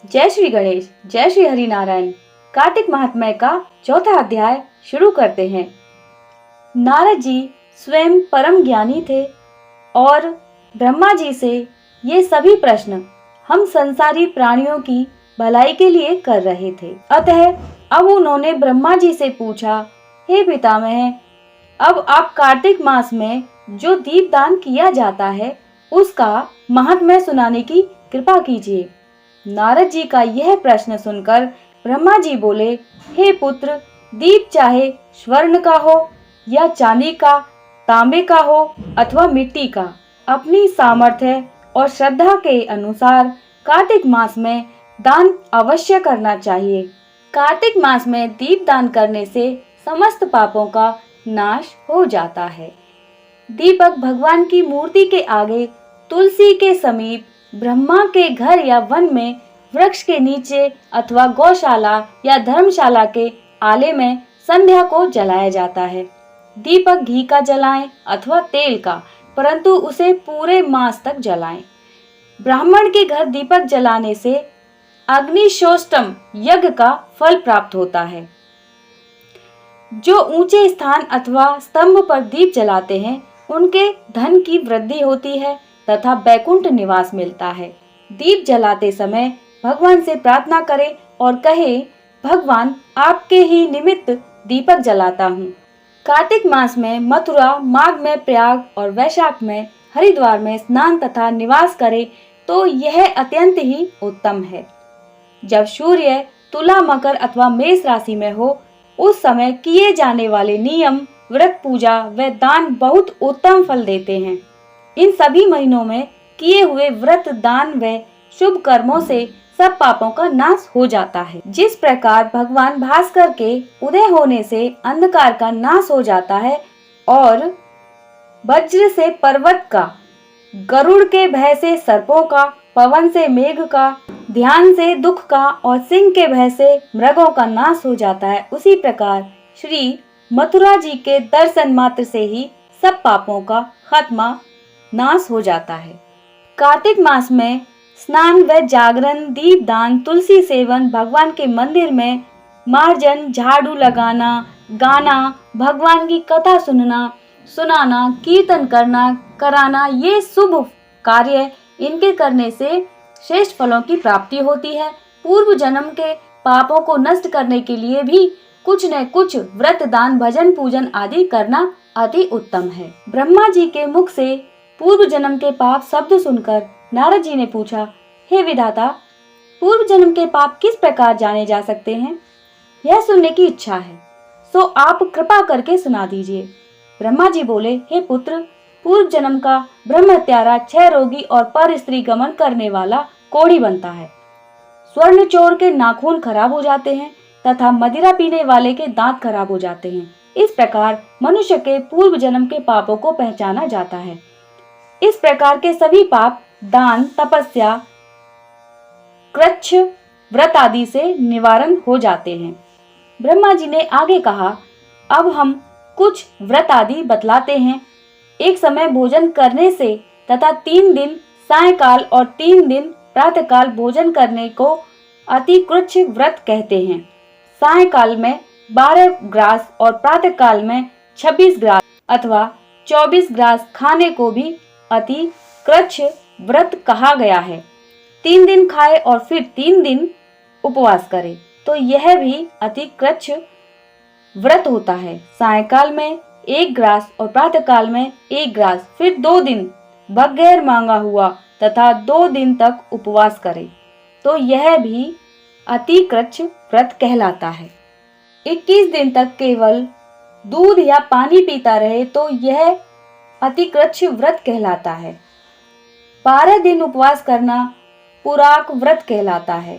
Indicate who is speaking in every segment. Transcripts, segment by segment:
Speaker 1: जय श्री गणेश, जय श्री हरि नारायण। कार्तिक महात्म्य का चौथा अध्याय शुरू करते हैं। नारद जी स्वयं परम ज्ञानी थे और ब्रह्मा जी से ये सभी प्रश्न हम संसारी प्राणियों की भलाई के लिए कर रहे थे। अतः अब उन्होंने ब्रह्मा जी से पूछा, हे पितामह, अब आप कार्तिक मास में जो दीपदान किया जाता है उसका महात्म्य सुनाने की कृपा कीजिए। नारद जी का यह प्रश्न सुनकर ब्रह्मा जी बोले, हे पुत्र, दीप चाहे स्वर्ण का हो या चांदी का, तांबे का हो अथवा मिट्टी का, अपनी सामर्थ्य और श्रद्धा के अनुसार कार्तिक मास में दान अवश्य करना चाहिए। कार्तिक मास में दीप दान करने से समस्त पापों का नाश हो जाता है। दीपक भगवान की मूर्ति के आगे, तुलसी के समीप, ब्रह्मा के घर या वन में, वृक्ष के नीचे अथवा गौशाला या धर्मशाला के आले में संध्या को जलाया जाता है। दीपक घी का जलाएं अथवा तेल का, परंतु उसे पूरे मास तक जलाएं। ब्राह्मण के घर दीपक जलाने से अग्निशोष्टम यज्ञ का फल प्राप्त होता है। जो ऊंचे स्थान अथवा स्तंभ पर दीप जलाते हैं उनके धन की वृद्धि होती है तथा बैकुंठ निवास मिलता है। दीप जलाते समय भगवान से प्रार्थना करें और कहे, भगवान, आपके ही निमित्त दीपक जलाता हूँ। कार्तिक मास में मथुरा, माघ में प्रयाग और वैशाख में हरिद्वार में स्नान तथा निवास करें तो यह अत्यंत ही उत्तम है। जब सूर्य तुला, मकर अथवा मेष राशि में हो उस समय किए जाने वाले नियम, व्रत, पूजा व दान बहुत उत्तम फल देते हैं। इन सभी महीनों में किए हुए व्रत, दान व शुभ कर्मों से सब पापों का नाश हो जाता है। जिस प्रकार भगवान भास्कर के उदय होने से अंधकार का नाश हो जाता है और वज्र से पर्वत का, गरुड़ के भय से सर्पों का, पवन से मेघ का, ध्यान से दुख का और सिंह के भय से मृगों का नाश हो जाता है, उसी प्रकार श्री मथुरा जी के दर्शन मात्र से ही सब पापों का खात्मा नाश हो जाता है। कार्तिक मास में स्नान व जागरण, दीपदान, तुलसी सेवन, भगवान के मंदिर में मार्जन, झाड़ू लगाना, गाना, भगवान की कथा सुनना, सुनाना, कीर्तन करना, कराना, ये शुभ कार्य इनके करने से श्रेष्ठ फलों की प्राप्ति होती है। पूर्व जन्म के पापों को नष्ट करने के लिए भी कुछ न कुछ व्रत, दान, भजन, पूजन आदि करना अति उत्तम है। ब्रह्मा जी के मुख से पूर्व जन्म के पाप शब्द सुनकर नारद जी ने पूछा, हे विधाता, पूर्व जन्म के पाप किस प्रकार जाने जा सकते हैं? यह सुनने की इच्छा है, सो आप कृपा करके सुना दीजिए। ब्रह्मा जी बोले, हे पुत्र, पूर्व जन्म का ब्रह्म हत्यारा, क्षय रोगी और पर स्त्री गमन करने वाला कोढ़ी बनता है। स्वर्ण चोर के नाखून खराब हो जाते हैं तथा मदिरा पीने वाले के दांत खराब हो जाते हैं। इस प्रकार मनुष्य के पूर्व जन्म के पापों को पहचाना जाता है। इस प्रकार के सभी पाप दान, तपस्या, कृच्छ, व्रत आदि से निवारण हो जाते हैं। ब्रह्मा जी ने आगे कहा, अब हम कुछ व्रत आदि बतलाते हैं। एक समय भोजन करने से तथा 3 दिन सायंकाल और 3 दिन प्रातःकाल भोजन करने को अतिकृच्छ व्रत कहते हैं। सायंकाल में 12 ग्रास और प्रातःकाल में 26 ग्रास अथवा 24 ग्रास खाने को भी अतिकृच्छ व्रत कहा गया है। 3 दिन खाए और फिर 3 दिन उपवास करे तो यह भी अतिकृच्छ व्रत होता है। सायंकाल में 1 ग्रास और प्रातःकाल में 1 ग्रास, फिर 2 दिन बगैर मांगा हुआ तथा 2 दिन तक उपवास करे तो यह भी अतिकृच्छ व्रत कहलाता है। 21 दिन तक केवल दूध या पानी पीता रहे तो यह अतिकृच्छ व्रत कहलाता है। 12 दिन उपवास करना पुराक व्रत कहलाता है।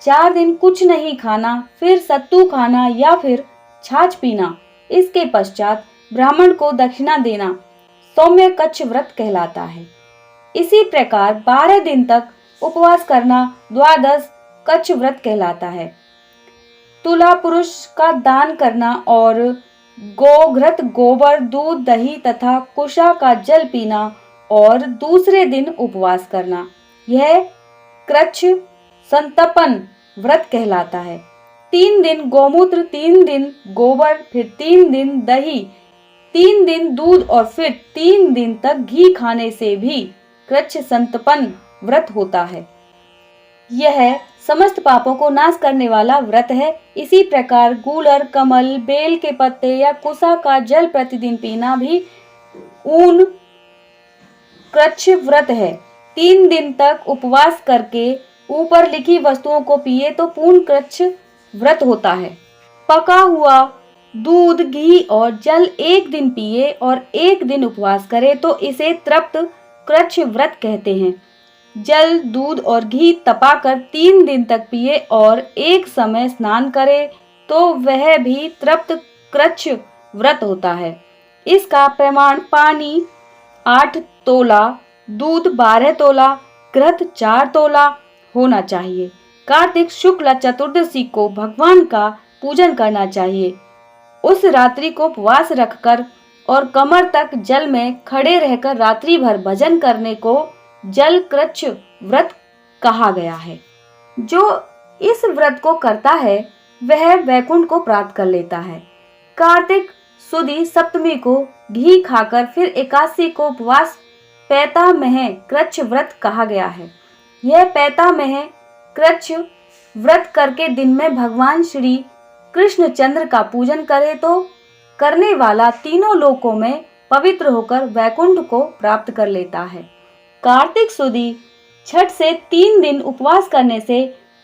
Speaker 1: 4 दिन कुछ नहीं खाना, फिर सत्तू खाना या फिर छाछ पीना, इसके पश्चात ब्राह्मण को दक्षिणा देना सौम्य कच्छ व्रत कहलाता है। इसी प्रकार 12 दिन तक उपवास करना द्वादश कच्छ व्रत कहलाता है। तुला पुरुष का दान करना और गोघृत, गोबर, दूध, दही तथा कुशा का जल पीना और दूसरे दिन उपवास करना, यह कृच्छ संतपन व्रत कहलाता है। 3 दिन गौमूत्र, 3 दिन गोबर, फिर 3 दिन दही, 3 दिन दूध और फिर 3 दिन तक घी खाने से भी कृच्छ संतपन व्रत होता है। यह समस्त पापों को नाश करने वाला व्रत है। इसी प्रकार गूलर, कमल, बेल के पत्ते या कुसा का जल प्रतिदिन पीना भी ऊन कृच्छ व्रत है। 3 दिन तक उपवास करके ऊपर लिखी वस्तुओं को पिए तो पूर्ण कृच्छ व्रत होता है। पका हुआ दूध, घी और जल 1 दिन पिए और 1 दिन उपवास करे तो इसे तृप्त कृच्छ व्रत कहते हैं। जल, दूध और घी तपाकर 3 दिन तक पिए और एक समय स्नान करे तो वह भी तृप्त कृच्छ व्रत होता है। इसका प्रमाण पानी 8 तोला, दूध 12 तोला, घृत 4 तोला होना चाहिए। कार्तिक शुक्ल चतुर्दशी को भगवान का पूजन करना चाहिए। उस रात्रि को उपवास रखकर और कमर तक जल में खड़े रहकर रात्रि भर भजन करने को जल कृच्छ व्रत कहा गया है। जो इस व्रत को करता है वह वैकुंठ को प्राप्त कर लेता है। कार्तिक सुदी सप्तमी को घी खाकर फिर एकादशी को उपवास पैतामह कृच्छ व्रत कहा गया है। यह पैतामह कृच्छ व्रत करके दिन में भगवान श्री कृष्णचंद्र का पूजन करे तो करने वाला तीनों लोकों में पवित्र होकर वैकुंठ को प्राप्त कर लेता है। कार्तिक सुदी छठ से 3 दिन उपवास करने से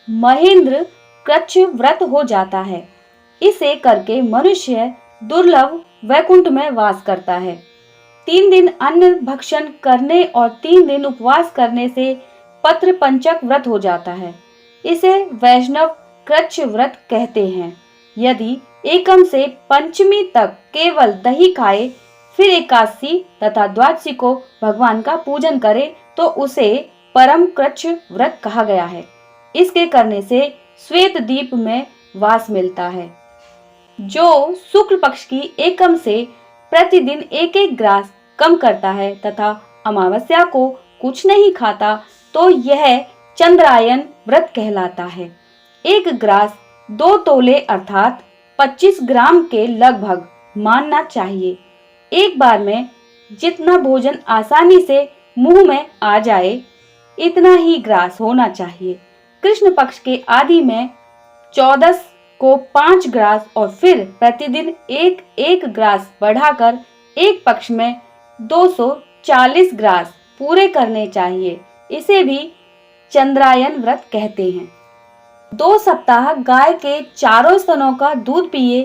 Speaker 1: महेंद्र कृच्छ व्रत हो जाता है। इसे करके मनुष्य दुर्लभ वैकुंठ में वास करता है। 3 दिन अन्न भक्षण करने और 3 दिन उपवास करने से पत्र पंचक व्रत हो जाता है। इसे वैष्णव कृच्छ व्रत कहते हैं। यदि एकम से पंचमी तक केवल दही खाए फिर एकादशी तथा द्वादशी को भगवान का पूजन करे तो उसे परम कृच्छ व्रत कहा गया है। इसके करने से श्वेत दीप में वास मिलता है। जो शुक्ल पक्ष की एकम से प्रतिदिन 1-1 ग्रास कम करता है तथा अमावस्या को कुछ नहीं खाता तो यह चंद्रायन व्रत कहलाता है। 1 ग्रास 2 तोले अर्थात 25 ग्राम के लगभग मानना चाहिए। एक बार में जितना भोजन आसानी से मुंह में आ जाए इतना ही ग्रास होना चाहिए। कृष्ण पक्ष के आदि में 14 को 5 ग्रास और फिर प्रतिदिन 1-1 ग्रास बढ़ाकर एक पक्ष में 240 ग्रास पूरे करने चाहिए। इसे भी चंद्रायन व्रत कहते हैं। 2 सप्ताह गाय के चारों स्तनों का दूध पिए,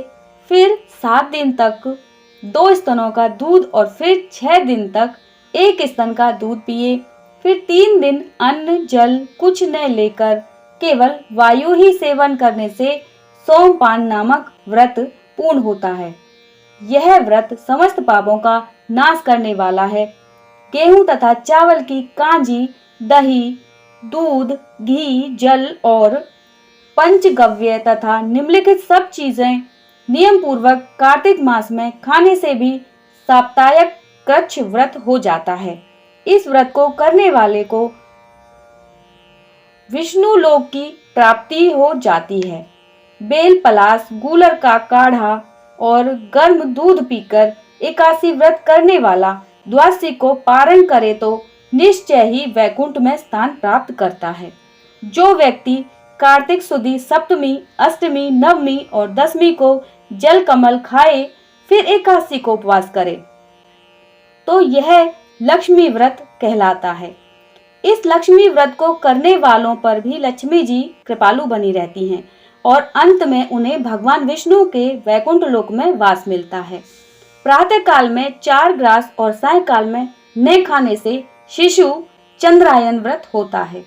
Speaker 1: फिर 7 दिन तक 2 स्तनों का दूध और फिर 6 दिन तक 1 स्तन का दूध पिए, फिर 3 दिन अन्न जल कुछ न लेकर केवल वायु ही सेवन करने से सोमपान नामक व्रत पूर्ण होता है। यह व्रत समस्त पापों का नाश करने वाला है। गेहूं तथा चावल की कांजी, दही, दूध, घी, जल और पंचगव्य तथा निम्नलिखित सब चीजें नियम पूर्वक कार्तिक मास में खाने से भी साप्ताहिक कृच्छ व्रत हो जाता है। इस व्रत को करने वाले को विष्णु लोक की प्राप्ति हो जाती है। बेल, पलाश, गूलर का काढ़ा और गर्म दूध पीकर एकादशी व्रत करने वाला द्वादशी को पारण करे तो निश्चय ही वैकुंठ में स्थान प्राप्त करता है। जो व्यक्ति कार्तिक सुदी सप्तमी, अष्टमी, नवमी और दशमी को जल कमल खाए फिर एकादशी को उपवास करे तो यह लक्ष्मी व्रत कहलाता है। इस लक्ष्मी व्रत को करने वालों पर भी लक्ष्मी जी कृपालु बनी रहती हैं और अंत में उन्हें भगवान विष्णु के वैकुंठ लोक में वास मिलता है। प्रातः काल में 4 ग्रास और सायंकाल में न खाने से शिशु चंद्रायन व्रत होता है।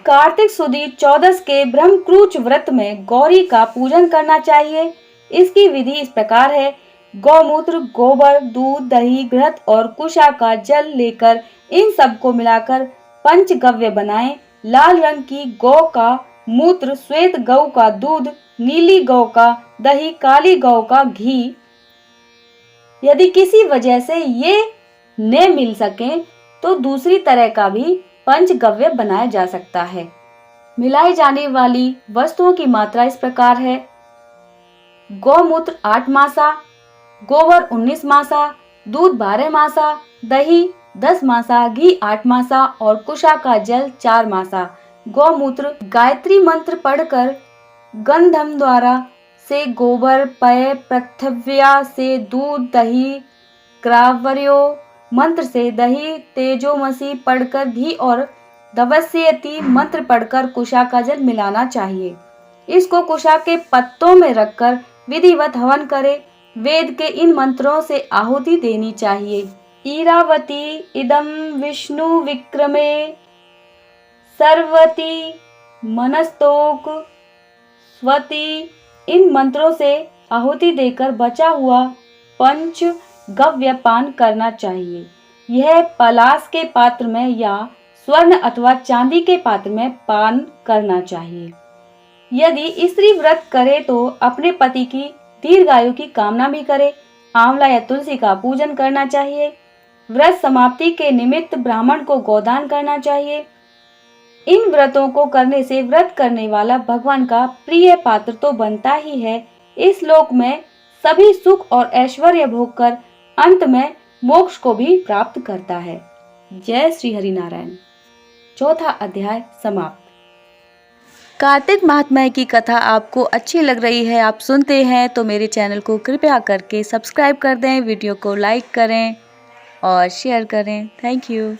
Speaker 1: कार्तिक सुदी 14 के ब्रह्मक्रूच व्रत में गौरी का पूजन करना चाहिए। इसकी विधि इस प्रकार है। गौमूत्र, गोबर, दूध, दही, घृत और कुशा का जल लेकर इन सब को मिलाकर पंचगव्य बनाएं। लाल रंग की गौ का मूत्र, श्वेत गौ का दूध, नीली गौ का दही, काली गौ का घी। यदि किसी वजह से ये न मिल सके तो दूसरी तरह का भी पंचगव्य बनाया जा सकता है। मिलाई जाने वाली वस्तुओं की मात्रा इस प्रकार है: गौमूत्र 8 मासा, गोबर 19 मासा, दूध 12 मासा, दही 10 मासा, घी 8 मासा और कुशा का जल 4 मासा। गौमूत्र गायत्री मंत्र पढ़कर गंधम द्वारा से गोबर, पय, पृथ्व्या से दूध, दही, ग्रावर्यो मंत्र से दही, तेजोमसी पढ़कर घी और दवस्यति मंत्र पढ़कर कुशा का जल मिलाना चाहिए। इसको कुशा के पत्तों में रखकर विधिवत हवन करें। वेद के इन मंत्रों से आहुति देनी चाहिए। ईरावती इदं विष्णु विक्रमे सर्वती मनस्तोक स्वती। इन मंत्रों से आहुति देकर बचा हुआ पंच गव्य पान करना चाहिए। यह पलाश के पात्र में या स्वर्ण अथवा चांदी के पात्र में पान करना चाहिए। यदि स्त्री व्रत करे तो अपने पति की दीर्घायु की कामना भी करे। आंवला या तुलसी का पूजन करना चाहिए। व्रत समाप्ति के निमित्त ब्राह्मण को गोदान करना चाहिए। इन व्रतों को करने से व्रत करने वाला भगवान का प्रिय पात्र तो बनता ही है, इस लोक में सभी सुख और ऐश्वर्य भोग कर अंत में मोक्ष को भी प्राप्त करता है। जय श्री हरि नारायण। चौथा अध्याय समाप्त। कार्तिक महात्म्य की कथा आपको अच्छी लग रही है, आप सुनते हैं तो मेरे चैनल को कृपया करके सब्सक्राइब कर दें, वीडियो को लाइक करें और शेयर करें। Thank you.